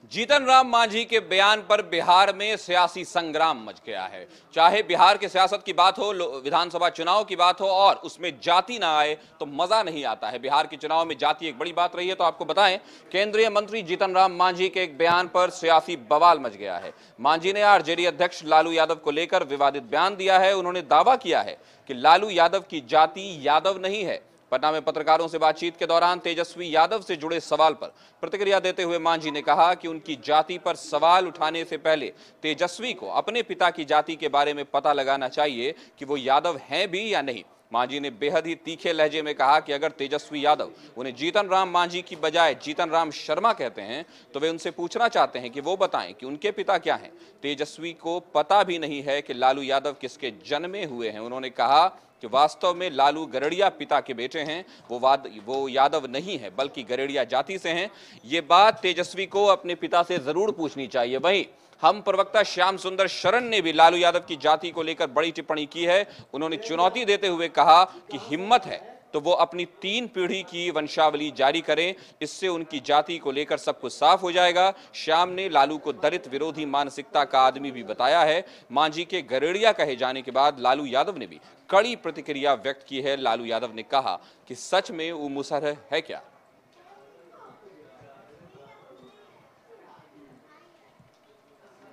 जीतन राम मांझी के बयान पर बिहार में सियासी संग्राम मच गया है। चाहे बिहार की सियासत की बात हो, विधानसभा चुनाव की बात हो और उसमें जाति ना आए तो मजा नहीं आता है। बिहार के चुनाव में जाति एक बड़ी बात रही है। तो आपको बताएं, केंद्रीय मंत्री जीतन राम मांझी के एक बयान पर सियासी बवाल मच गया है। मांझी ने आरजेडी अध्यक्ष लालू यादव को लेकर विवादित बयान दिया है। उन्होंने दावा किया है कि लालू यादव की जाति यादव नहीं है। पटना में पत्रकारों से बातचीत के दौरान तेजस्वी यादव से जुड़े सवाल पर प्रतिक्रिया देते हुए मांझी ने कहा कि उनकी जाति पर सवाल उठाने से पहले तेजस्वी को अपने पिता की जाति के बारे में पता लगाना चाहिए कि वो यादव हैं भी या नहीं। मांझी ने बेहद ही तीखे लहजे में कहा कि अगर तेजस्वी यादव उन्हें जीतन राम मांझी की बजाय जीतन राम शर्मा कहते हैं तो वे उनसे पूछना चाहते हैं कि वो बताएं कि उनके पिता क्या हैं। तेजस्वी को पता भी नहीं है कि लालू यादव किसके जन्मे हुए हैं। उन्होंने कहा कि वास्तव में लालू गरड़िया पिता के बेटे हैं, वो यादव नहीं है बल्कि गरड़िया जाति से हैं। ये बात तेजस्वी को अपने पिता से जरूर पूछनी चाहिए। वहीं हम प्रवक्ता श्याम सुंदर शरण ने भी लालू यादव की जाति को लेकर बड़ी टिप्पणी की है। उन्होंने चुनौती देते हुए कहा कि हिम्मत है तो वो अपनी 3 पीढ़ी की वंशावली जारी करें, इससे उनकी जाति को लेकर सब कुछ साफ हो जाएगा। श्याम ने लालू को दलित विरोधी मानसिकता का आदमी भी बताया है। मांझी के गरेड़िया कहे जाने के बाद लालू यादव ने भी कड़ी प्रतिक्रिया व्यक्त की है। लालू यादव ने कहा कि सच में वो मुसहर है क्या।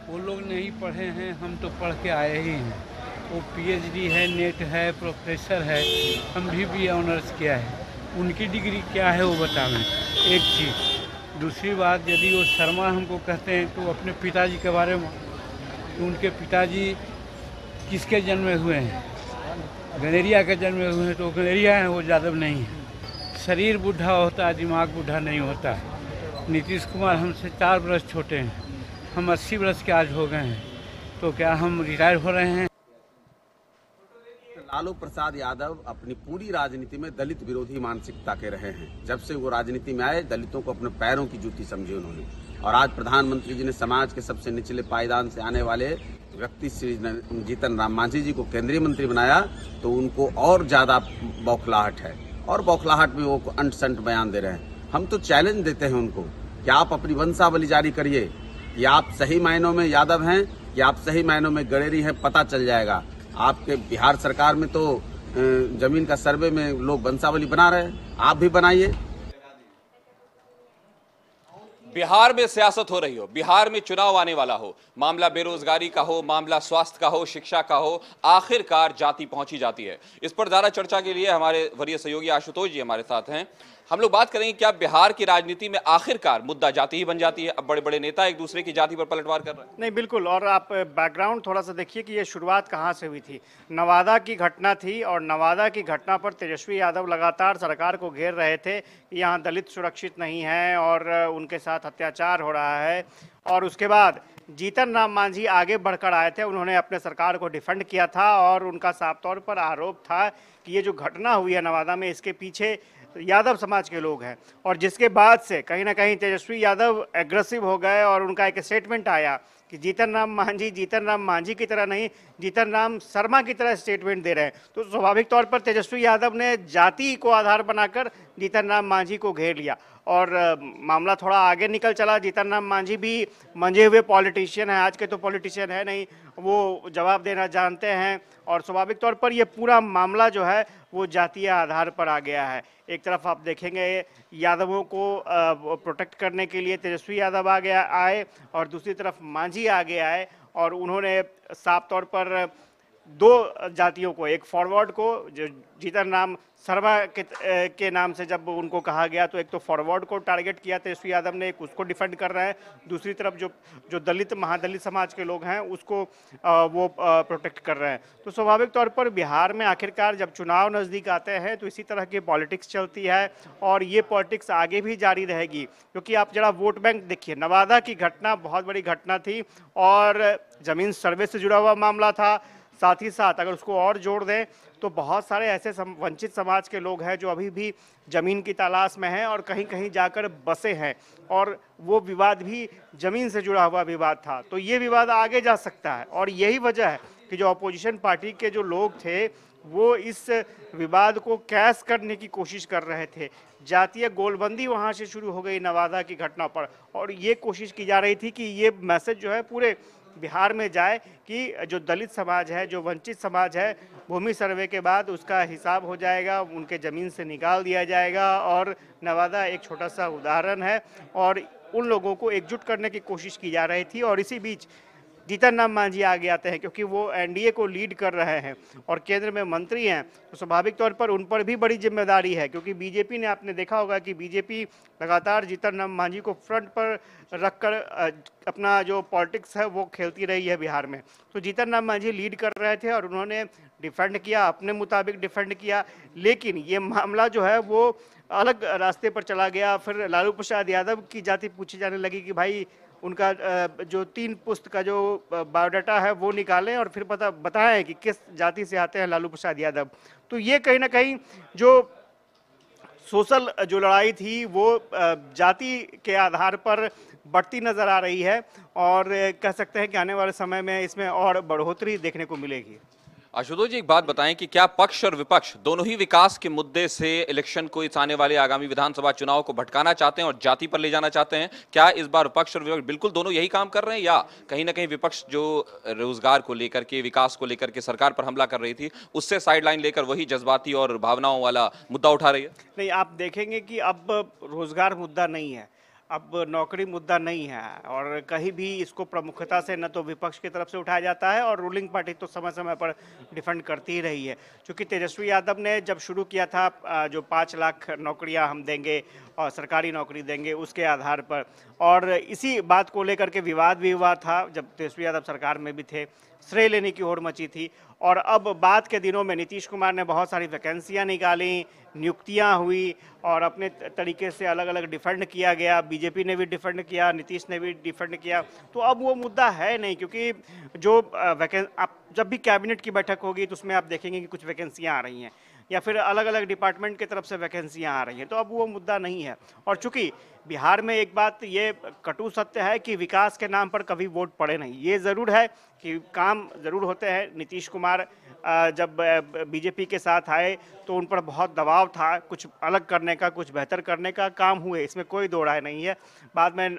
वो लोग नहीं पढ़े हैं, हम तो पढ़ के आए ही हैं। वो पीएचडी है, नेट है, प्रोफेसर है, हम भी ऑनर्स किया है। उनकी डिग्री क्या है वो बतावें, एक चीज़। दूसरी बात, यदि वो शर्मा हमको कहते हैं तो अपने पिताजी के बारे में, तो उनके पिताजी किसके जन्मे हुए हैं? गनेरिया के जन्मे हुए हैं, तो गनेरिया हैं, वो यादव नहीं है। शरीर बूढ़ा होता है, दिमाग बूढ़ा नहीं होता है। नीतीश कुमार हमसे 4 वर्ष छोटे हैं, हम 80 वर्ष के आज हो गए हैं, तो क्या हम रिटायर हो रहे हैं? लालू प्रसाद यादव अपनी पूरी राजनीति में दलित विरोधी मानसिकता के रहे हैं। जब से वो राजनीति में आए, दलितों को अपने पैरों की जूती समझे उन्होंने। और आज प्रधानमंत्री जी ने समाज के सबसे निचले पायदान से आने वाले व्यक्ति श्री जीतन राम मांझी जी को केंद्रीय मंत्री बनाया, तो उनको और ज्यादा बौखलाहट है। और बौखलाहट में वो अंट संट बयान दे रहे हैं। हम तो चैलेंज देते हैं उनको कि आप अपनी वंशावली जारी करिए कि आप सही मायनों में यादव हैं कि आप सही मायनों में गडेरी हैं, पता चल जाएगा। आपके बिहार सरकार में तो जमीन का सर्वे में लोग वंशावली बना रहे हैं, आप भी बनाइए। बिहार में सियासत हो रही हो, बिहार में चुनाव आने वाला हो, मामला बेरोजगारी का हो, मामला स्वास्थ्य का हो, शिक्षा का हो, आखिरकार जाति पहुंची जाती है। इस पर ज्यादा चर्चा के लिए हमारे वरीय सहयोगी आशुतोष जी हमारे साथ हैं। हम लोग बात करेंगे क्या बिहार की राजनीति में आखिरकार मुद्दा जाति ही बन जाती है? अब बड़े बड़े नेता एक दूसरे की जाति पर पलटवार कर रहे हैं। नहीं, बिल्कुल। और आप बैकग्राउंड थोड़ा सा देखिए कि ये शुरुआत कहाँ से हुई थी। नवादा की घटना थी और नवादा की घटना पर तेजस्वी यादव लगातार सरकार को घेर रहे थे कि यहाँ दलित सुरक्षित नहीं है और उनके साथ अत्याचार हो रहा है। और उसके बाद जीतन राम मांझी आगे बढ़कर आए थे, उन्होंने अपने सरकार को डिफेंड किया था और उनका साफ तौर पर आरोप था कि ये जो घटना हुई है नवादा में, इसके पीछे यादव समाज के लोग हैं। और जिसके बाद से कहीं ना कहीं तेजस्वी यादव एग्रेसिव हो गए और उनका एक स्टेटमेंट आया कि जीतन राम मांझी की तरह नहीं, जीतन राम शर्मा की तरह स्टेटमेंट दे रहे हैं। तो स्वाभाविक तौर पर तेजस्वी यादव ने जाति को आधार बनाकर जीतन राम मांझी को घेर लिया और मामला थोड़ा आगे निकल चला। जीतन राम मांझी भी मंझे हुए पॉलिटिशियन हैं, आज के तो पॉलिटिशियन है नहीं, वो जवाब देना जानते हैं। और स्वाभाविक तौर पर ये पूरा मामला जो है वो जातीय आधार पर आ गया है। एक तरफ आप देखेंगे यादवों को प्रोटेक्ट करने के लिए तेजस्वी यादव आए और दूसरी तरफ मांझी आगे आए और उन्होंने साफ तौर पर 2 जातियों को, एक फॉरवर्ड को जो जीतन राम शर्मा के नाम से जब उनको कहा गया, तो एक तो फॉरवर्ड को टारगेट किया तेजस्वी यादव ने, एक उसको डिफेंड कर रहे हैं। दूसरी तरफ जो दलित महादलित समाज के लोग हैं उसको वो प्रोटेक्ट कर रहे हैं। तो स्वाभाविक तौर पर बिहार में आखिरकार जब चुनाव नज़दीक आते हैं तो इसी तरह की पॉलिटिक्स चलती है और ये पॉलिटिक्स आगे भी जारी रहेगी। क्योंकि आप जरा वोट बैंक देखिए, नवादा की घटना बहुत बड़ी घटना थी और ज़मीन सर्वे से जुड़ा हुआ मामला था। साथ ही साथ अगर उसको और जोड़ दें तो बहुत सारे ऐसे वंचित समाज के लोग हैं जो अभी भी ज़मीन की तलाश में हैं और कहीं कहीं जाकर बसे हैं और वो विवाद भी ज़मीन से जुड़ा हुआ विवाद था। तो ये विवाद आगे जा सकता है और यही वजह है कि जो अपोजिशन पार्टी के जो लोग थे वो इस विवाद को कैश करने की कोशिश कर रहे थे। जातीय गोलबंदी वहाँ से शुरू हो गई नवादा की घटना पर, और ये कोशिश की जा रही थी कि ये मैसेज जो है पूरे बिहार में जाए कि जो दलित समाज है, जो वंचित समाज है, भूमि सर्वे के बाद उसका हिसाब हो जाएगा, उनके ज़मीन से निकाल दिया जाएगा। और नवादा एक छोटा सा उदाहरण है, और उन लोगों को एकजुट करने की कोशिश की जा रही थी। और इसी बीच जीतन राम मांझी आगे आते हैं, क्योंकि वो एनडीए को लीड कर रहे हैं और केंद्र में मंत्री हैं, तो स्वाभाविक तौर पर उन पर भी बड़ी जिम्मेदारी है। क्योंकि बीजेपी ने, आपने देखा होगा कि बीजेपी लगातार जीतन राम मांझी को फ्रंट पर रखकर अपना जो पॉलिटिक्स है वो खेलती रही है बिहार में। तो जीतन राम मांझी लीड कर रहे थे और उन्होंने डिफेंड किया, अपने मुताबिक डिफेंड किया। लेकिन ये मामला जो है वो अलग रास्ते पर चला गया। फिर लालू प्रसाद यादव की जाति पूछी जाने लगी कि भाई उनका जो 3 पुस्त का जो बायोडाटा है वो निकालें और फिर बताएं कि किस जाति से आते हैं लालू प्रसाद यादव। तो ये कहीं ना कहीं जो सोशल जो लड़ाई थी वो जाति के आधार पर बढ़ती नजर आ रही है, और कह सकते हैं कि आने वाले समय में इसमें और बढ़ोतरी देखने को मिलेगी। आशुतोष जी, एक बात बताएं कि क्या पक्ष और विपक्ष दोनों ही विकास के मुद्दे से इलेक्शन को, इस आने वाले आगामी विधानसभा चुनाव को भटकाना चाहते हैं और जाति पर ले जाना चाहते हैं? क्या इस बार पक्ष और विपक्ष बिल्कुल दोनों यही काम कर रहे हैं, या कहीं ना कहीं विपक्ष जो रोजगार को लेकर के, विकास को लेकर के सरकार पर हमला कर रही थी, उससे साइडलाइन लेकर वही जज्बाती और भावनाओं वाला मुद्दा उठा रही है? नहीं, आप देखेंगे कि अब रोजगार मुद्दा नहीं है, अब नौकरी मुद्दा नहीं है, और कहीं भी इसको प्रमुखता से न तो विपक्ष की तरफ से उठाया जाता है, और रूलिंग पार्टी तो समय समय पर डिफेंड करती ही रही है। क्योंकि तेजस्वी यादव ने जब शुरू किया था जो 5 लाख नौकरियां हम देंगे और सरकारी नौकरी देंगे उसके आधार पर, और इसी बात को लेकर के विवाद भी हुआ था जब तेजस्वी यादव सरकार में भी थे, श्रेय लेने की होड़ मची थी। और अब बाद के दिनों में नीतीश कुमार ने बहुत सारी वैकेंसियां निकाली, नियुक्तियां हुई, और अपने तरीके से अलग अलग डिफेंड किया गया। बीजेपी ने भी डिफेंड किया, नीतीश ने भी डिफेंड किया। तो अब वो मुद्दा है नहीं, क्योंकि जो आप जब भी कैबिनेट की बैठक होगी तो उसमें आप देखेंगे कि कुछ वैकेंसियां आ रही हैं, या फिर अलग अलग डिपार्टमेंट की तरफ से वैकेंसियां आ रही हैं। तो अब वो मुद्दा नहीं है। और चूंकि बिहार में एक बात ये कटु सत्य है कि विकास के नाम पर कभी वोट पड़े नहीं। ये ज़रूर है कि काम ज़रूर होते हैं। नीतीश कुमार जब बीजेपी के साथ आए तो उन पर बहुत दबाव था कुछ अलग करने का, कुछ बेहतर करने का। काम हुए, इसमें कोई दो राय नहीं है। बाद में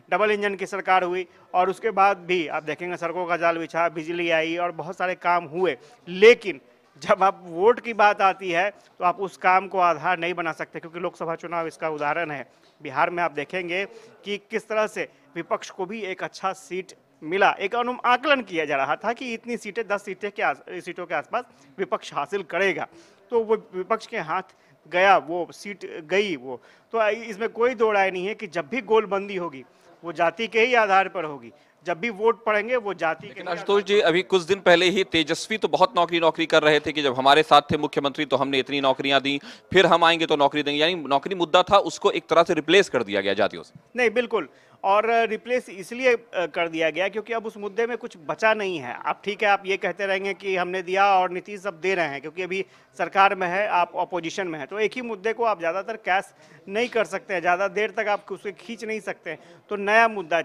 डबल इंजन की सरकार हुई, और उसके बाद भी आप देखेंगे सड़कों का जाल बिछा, बिजली आई, और बहुत सारे काम हुए। लेकिन जब आप वोट की बात आती है तो आप उस काम को आधार नहीं बना सकते, क्योंकि लोकसभा चुनाव इसका उदाहरण है। बिहार में आप देखेंगे कि किस तरह से विपक्ष को भी एक अच्छा सीट मिला। एक आकलन किया जा रहा था कि इतनी सीटें, 10 सीटों के आसपास विपक्ष हासिल करेगा, तो वो विपक्ष के हाथ गया, वो सीट गई वो। तो इसमें कोई दो राय नहीं है कि जब भी गोलबंदी होगी वो जाति के ही आधार पर होगी। जब भी वोट पड़ेंगे वो जाति के। आशुतोष जी, अभी कुछ दिन पहले ही तेजस्वी तो बहुत नौकरी कर रहे थे कि जब हमारे साथ थे मुख्यमंत्री तो हमने इतनी नौकरियां दी, फिर हम आएंगे तो नौकरी देंगे, यानी नौकरी मुद्दा था उसको एक तरह से रिप्लेस कर दिया गया जातियों से। नहीं, बिल्कुल, और रिप्लेस इसलिए कर दिया गया क्योंकि अब उस मुद्दे में कुछ बचा नहीं है। आप ठीक है, आप ये कहते रहेंगे कि हमने दिया और नीतीश अब दे रहे हैं, क्योंकि अभी सरकार में है, आप अपोजिशन में है, तो एक ही मुद्दे को आप ज़्यादातर कैश नहीं कर सकते हैं, ज़्यादा देर तक आप उसे खींच नहीं सकते। तो नया मुद्दा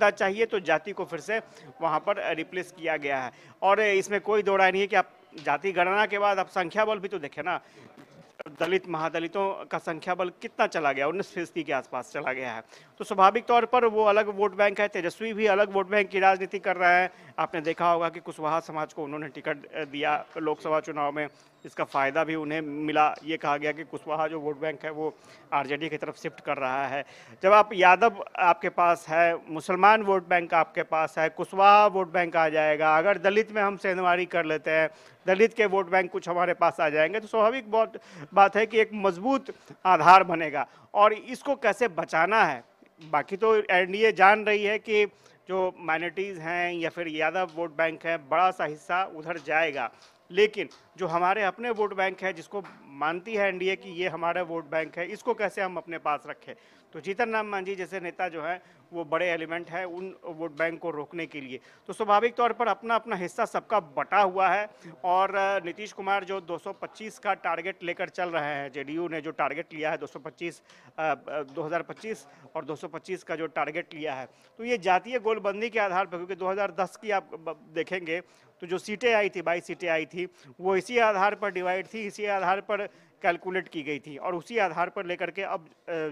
चाहिए, तो जाति को फिर से वहाँ पर रिप्लेस किया गया है। और इसमें कोई दो राय नहीं है कि आप जाति गणना के बाद आप संख्या बल भी तो देखें ना, दलित महादलितों का संख्या बल कितना चला गया, 19% के आसपास चला गया है। तो स्वाभाविक तौर पर वो अलग वोट बैंक है। तेजस्वी भी अलग वोट बैंक की राजनीति कर रहा है। आपने देखा होगा कि कुशवाहा समाज को उन्होंने टिकट दिया लोकसभा चुनाव में, इसका फायदा भी उन्हें मिला। ये कहा गया कि कुशवाहा जो वोट बैंक है वो आरजेडी की तरफ शिफ्ट कर रहा है। जब आप यादव आपके पास है, मुसलमान वोट बैंक आपके पास है, कुशवाहा वोट बैंक आ जाएगा। अगर दलित में हम सेंधमारी कर लेते हैं, दलित के वोट बैंक कुछ हमारे पास आ जाएंगे, तो स्वाभाविक बात है कि एक मजबूत आधार बनेगा। और इसको कैसे बचाना है, बाकी तो एनडीए जान रही है कि जो माइनॉरिटीज़ हैं या फिर यादव वोट बैंक है, बड़ा सा हिस्सा उधर जाएगा। लेकिन जो हमारे अपने वोट बैंक है, जिसको मानती है एनडीए कि ये हमारा वोट बैंक है, इसको कैसे हम अपने पास रखें। तो जीतन राम मांझी जैसे नेता जो है वो बड़े एलिमेंट है उन वोट बैंक को रोकने के लिए। तो स्वाभाविक तौर पर अपना अपना हिस्सा सबका बटा हुआ है और नीतीश कुमार जो 225 का टारगेट लेकर चल रहे हैं, जेडीयू ने जो टारगेट लिया है 2025 और 225 का जो टारगेट लिया है, तो ये जातीय गोलबंदी के आधार पर, क्योंकि 2010 की आप देखेंगे तो जो सीटें आई थी 22 सीटें आई थी वो इसी आधार पर डिवाइड थी, इसी आधार पर कैलकुलेट की गई थी और उसी आधार पर लेकर के अब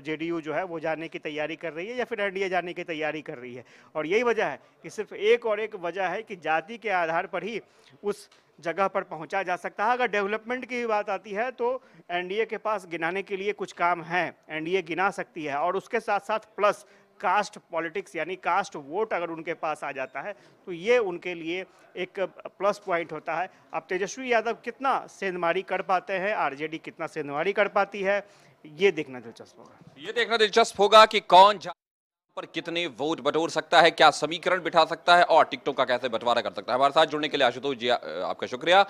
जेडीयू जो है वो जाने की तैयारी कर रही है या फिर एनडीए जाने की तैयारी कर रही है। और यही वजह है कि सिर्फ एक और एक वजह है कि जाति के आधार पर ही उस जगह पर पहुंचा जा सकता है। अगर डेवलपमेंट की बात आती है तो एनडीए के पास गिनाने के लिए कुछ काम है, एनडीए गिना सकती है और उसके साथ साथ प्लस कास्ट पॉलिटिक्स यानी कास्ट वोट अगर उनके पास आ जाता है तो ये उनके लिए एक प्लस पॉइंट होता है। अब तेजस्वी यादव कितना सेंधमारी कर पाते हैं, आरजेडी कितना सेंधमारी कर पाती है, ये देखना दिलचस्प होगा। ये देखना दिलचस्प होगा कि कौन पर कितने वोट बटोर सकता है, क्या समीकरण बिठा सकता है और टिकटों का कैसे बंटवारा कर सकता है। हमारे साथ जुड़ने के लिए आशुतोष जी आपका शुक्रिया।